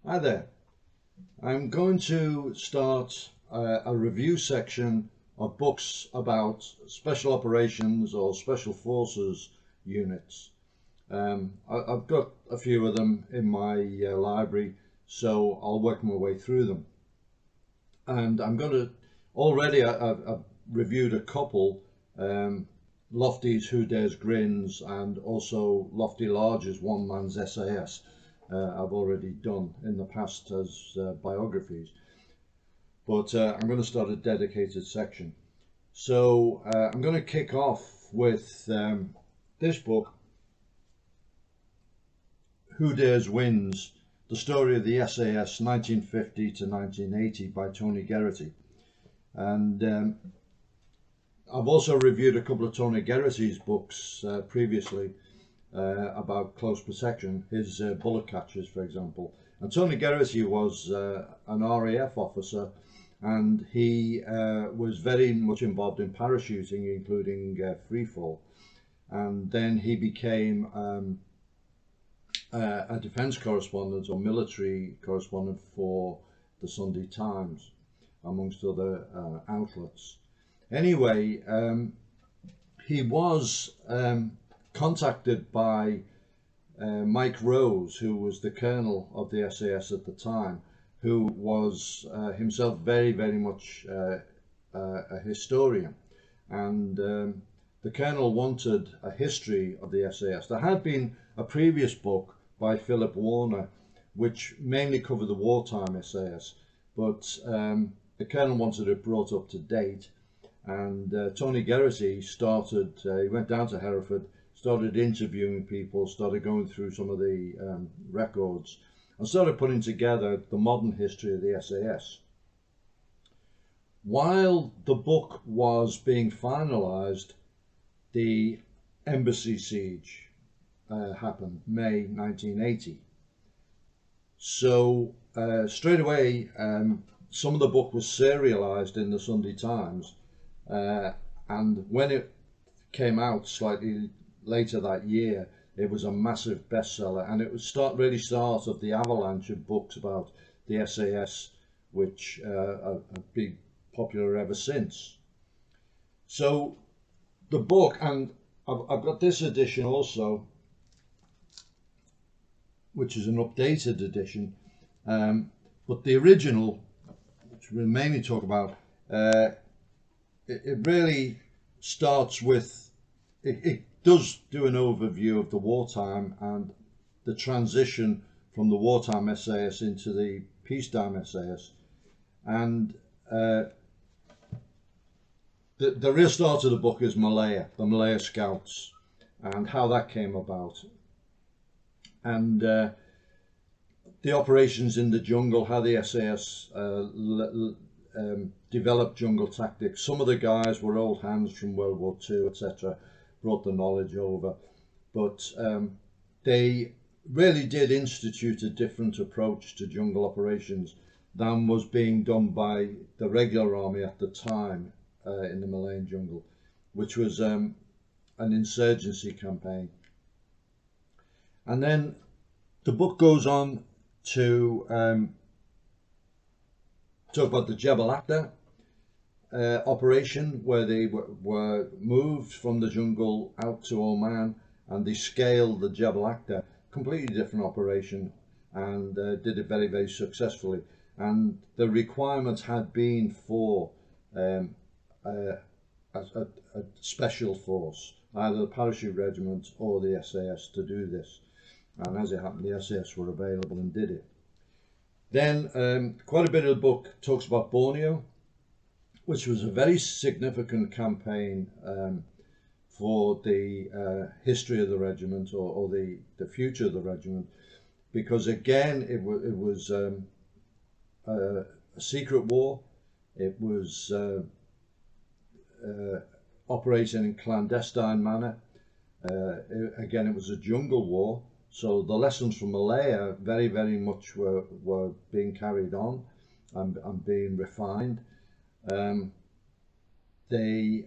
Hi there. I'm going to start a review section of books about special operations or special forces units. I've got a few of them in my library, so I'll work my way through them. And I'm going to already I've reviewed a couple, Lofty's Who Dares Grins and also Lofty Large's One Man's SAS. I've already done in the past as biographies, but I'm going to start a dedicated section. So I'm going to kick off with this book, Who Dares Wins, the story of the SAS 1950 to 1980 by Tony Geraghty. And I've also reviewed a couple of Tony Geraghty's books previously, about close protection, his bullet catchers, for example. And Tony Geraghty was an RAF officer, and he was very much involved in parachuting, including free fall. And then he became a defence correspondent or military correspondent for the Sunday Times, amongst other outlets. Anyway, he was contacted by Mike Rose, who was the colonel of the SAS at the time, who was himself very much a historian, and the colonel wanted a history of the SAS. There had been a previous book by Philip Warner which mainly covered the wartime SAS, but the colonel wanted it brought up to date, and Tony Geraghty started, he went down to Hereford, started interviewing people, started going through some of the records, and started putting together the modern history of the SAS. While the book was being finalised, the embassy siege happened, May 1980. So straight away, some of the book was serialised in the Sunday Times, and when it came out slightly later that year, it was a massive bestseller, and it was really start of the avalanche of books about the SAS, which have been popular ever since. So the book, and I've got this edition also, which is an updated edition, but the original, which we'll mainly talk about, it really starts with, it does do an overview of the wartime and the transition from the wartime SAS into the peacetime SAS, and the real start of the book is Malaya, the Malaya Scouts, and how that came about, and the operations in the jungle, how the SAS developed jungle tactics. Some of the guys were old hands from World War II, etc., brought the knowledge over, but they really did institute a different approach to jungle operations than was being done by the regular army at the time in the Malayan jungle, which was an insurgency campaign. And then the book goes on to talk about the Jebel Akhdar operation, where they were moved from the jungle out to Oman, and they scaled the Jebel Akhdar, completely different operation, and did it very successfully. And the requirements had been for a special force, either the parachute regiment or the SAS, to do this. And as it happened, the SAS were available and did it. Then quite a bit of the book talks about Borneo, which was a very significant campaign for the history of the regiment, or the future of the regiment, because again it was a secret war. It was operating in clandestine manner. Again, it was a jungle war, so the lessons from Malaya very much were being carried on and being refined. They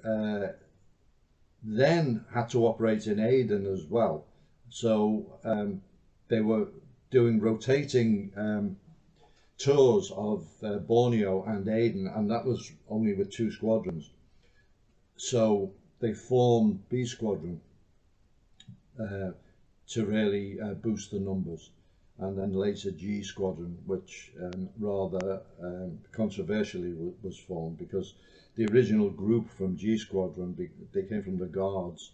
then had to operate in Aden as well, so they were doing rotating tours of Borneo and Aden, and that was only with 2 squadrons. So they formed B Squadron to really boost the numbers, and then later G Squadron, which rather controversially was formed, because the original group from G Squadron, they came from the Guards,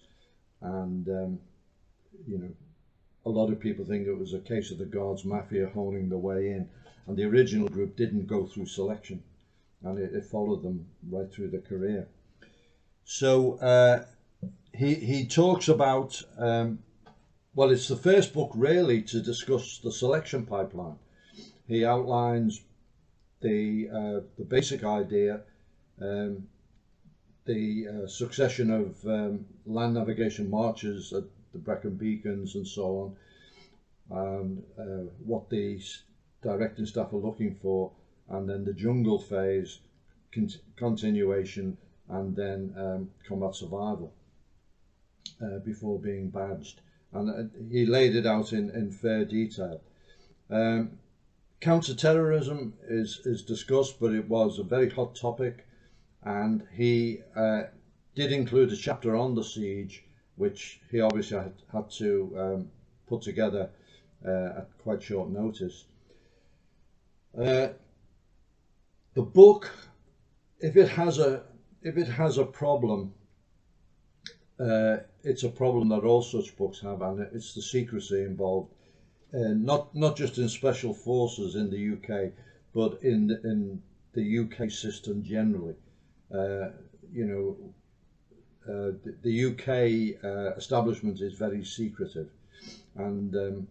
and you know, a lot of people think it was a case of the Guards Mafia honing the way in, and the original group didn't go through selection, and it followed them right through their career. So he talks about, well, it's the first book really to discuss the selection pipeline. He outlines the basic idea, the succession of land navigation marches at the Brecon Beacons and so on, and what the directing staff are looking for, and then the jungle phase, continuation, and then combat survival before being badged. And he laid it out in fair detail. Counter-terrorism is discussed, but it was a very hot topic, and he did include a chapter on the siege, which he obviously had to put together at quite short notice. The book, if it has a problem, it's a problem that all such books have, and it's the secrecy involved. Not just in special forces in the UK, but in the UK system generally. You know, the UK establishment is very secretive, and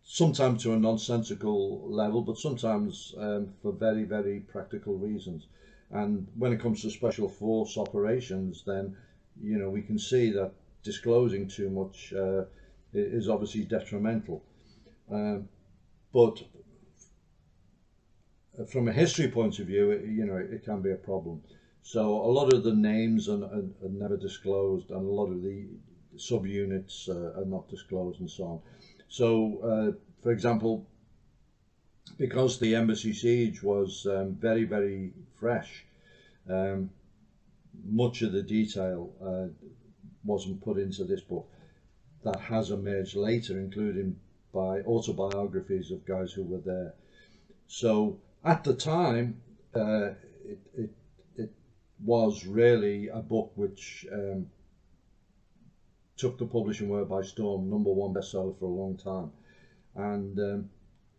sometimes to a nonsensical level, but sometimes for very, very practical reasons. And when it comes to special force operations, then, you know, we can see that disclosing too much is obviously detrimental. But from a history point of view, you know, it can be a problem. So a lot of the names are never disclosed, and a lot of the subunits are not disclosed, and so on. So, for example, because the embassy siege was very, very fresh, much of the detail wasn't put into this book. That has emerged later, including by autobiographies of guys who were there. So at the time, it was really a book which took the publishing world by storm, #1 bestseller for a long time. And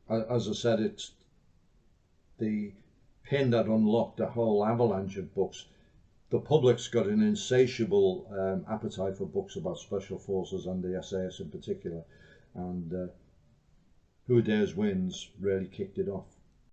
as I said, it's the pin that unlocked a whole avalanche of books. The public's got an insatiable appetite for books about special forces and the SAS in particular, and Who Dares Wins really kicked it off.